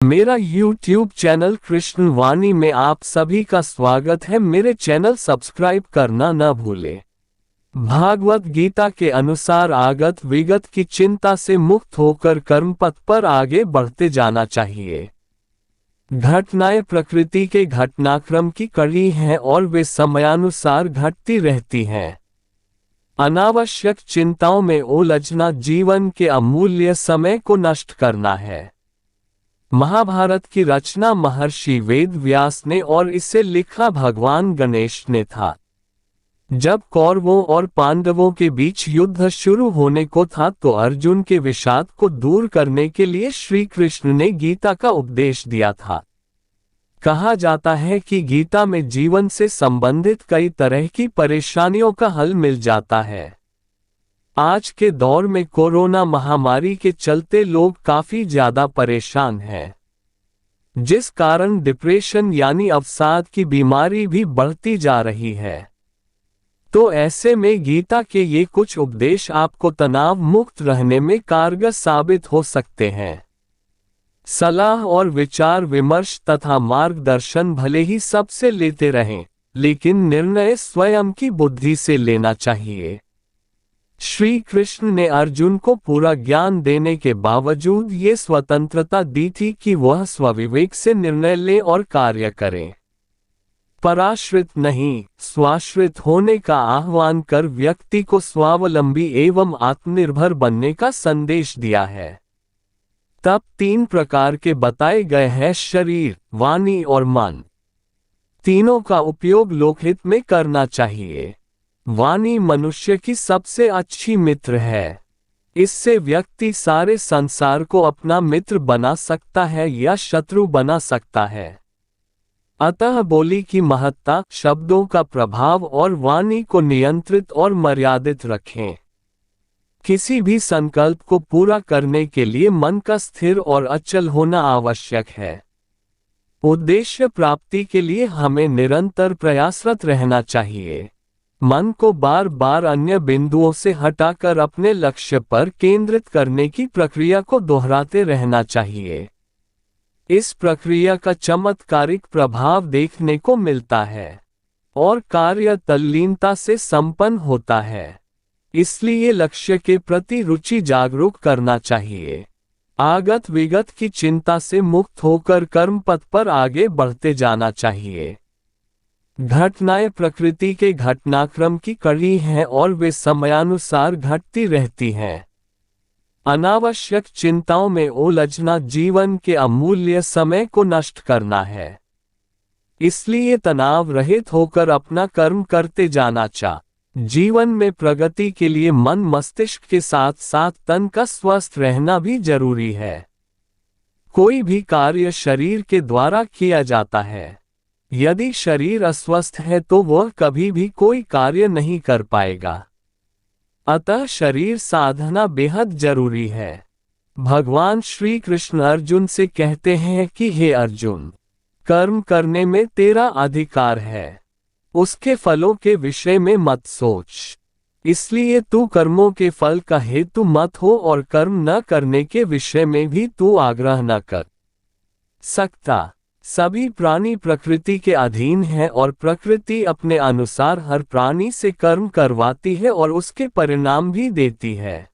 मेरा YouTube channel Krishna वाणी में आप सभी का स्वागत है। मेरे चैनल सब्सक्राइब करना न भूलें। भागवत गीता के अनुसार आगत विगत की चिंता से मुक्त होकर कर्मपथ पर आगे बढ़ते जाना चाहिए। घटनाएं प्रकृति के घटनाक्रम की कड़ी हैं और वे समयानुसार घटती रहती हैं। अनावश्यक चिंताओं में उलझना जीवन के अमूल्य समय को नष्ट करना है। महाभारत की रचना महर्षि वेद व्यास ने और इसे लिखा भगवान गणेश ने था। जब कौरवों और पांडवों के बीच युद्ध शुरू होने को था तो अर्जुन के विषाद को दूर करने के लिए श्री कृष्ण ने गीता का उपदेश दिया था। कहा जाता है कि गीता में जीवन से संबंधित कई तरह की परेशानियों का हल मिल जाता है। आज के दौर में कोरोना महामारी के चलते लोग काफी ज्यादा परेशान हैं, जिस कारण डिप्रेशन यानी अवसाद की बीमारी भी बढ़ती जा रही है। तो ऐसे में गीता के ये कुछ उपदेश आपको तनाव मुक्त रहने में कारगर साबित हो सकते हैं। सलाह और विचार विमर्श तथा मार्गदर्शन भले ही सबसे लेते रहें, लेकिन निर्णय स्वयं की बुद्धि से लेना चाहिए। श्री कृष्ण ने अर्जुन को पूरा ज्ञान देने के बावजूद ये स्वतंत्रता दी थी कि वह स्वविवेक से निर्णय ले और कार्य करे। पराश्रित नहीं, स्वाश्रित होने का आह्वान कर व्यक्ति को स्वावलंबी एवं आत्मनिर्भर बनने का संदेश दिया है। तब 3 प्रकार के बताए गए हैं: शरीर, वाणी और मन। तीनों का उपयोग लोकहित में करना चाहिए। वाणी मनुष्य की सबसे अच्छी मित्र है। इससे व्यक्ति सारे संसार को अपना मित्र बना सकता है या शत्रु बना सकता है। अतः बोली की महत्ता, शब्दों का प्रभाव और वाणी को नियंत्रित और मर्यादित रखें। किसी भी संकल्प को पूरा करने के लिए मन का स्थिर और अचल होना आवश्यक है। उद्देश्य प्राप्ति के लिए हमें निरंतर प्रयासरत रहना चाहिए। मन को बार बार अन्य बिंदुओं से हटाकर अपने लक्ष्य पर केंद्रित करने की प्रक्रिया को दोहराते रहना चाहिए। इस प्रक्रिया का चमत्कारिक प्रभाव देखने को मिलता है और कार्य तल्लीनता से संपन्न होता है। इसलिए लक्ष्य के प्रति रुचि जागरूक करना चाहिए। आगत विगत की चिंता से मुक्त होकर कर्मपथ पर आगे बढ़ते जाना चाहिए। घटनाएं प्रकृति के घटनाक्रम की कड़ी हैं और वे समयानुसार घटती रहती हैं। अनावश्यक चिंताओं में उलझना जीवन के अमूल्य समय को नष्ट करना है। इसलिए तनाव रहित होकर अपना कर्म करते जाना चाहिए। जीवन में प्रगति के लिए मन मस्तिष्क के साथ साथ तन का स्वस्थ रहना भी जरूरी है। कोई भी कार्य शरीर के द्वारा किया जाता है। यदि शरीर अस्वस्थ है तो वह कभी भी कोई कार्य नहीं कर पाएगा। अतः शरीर साधना बेहद जरूरी है। भगवान श्री कृष्ण अर्जुन से कहते हैं कि हे अर्जुन, कर्म करने में तेरा अधिकार है, उसके फलों के विषय में मत सोच। इसलिए तू कर्मों के फल का हेतु मत हो और कर्म न करने के विषय में भी तू आग्रह न कर सकता। सभी प्राणी प्रकृति के अधीन हैं और प्रकृति अपने अनुसार हर प्राणी से कर्म करवाती है और उसके परिणाम भी देती है।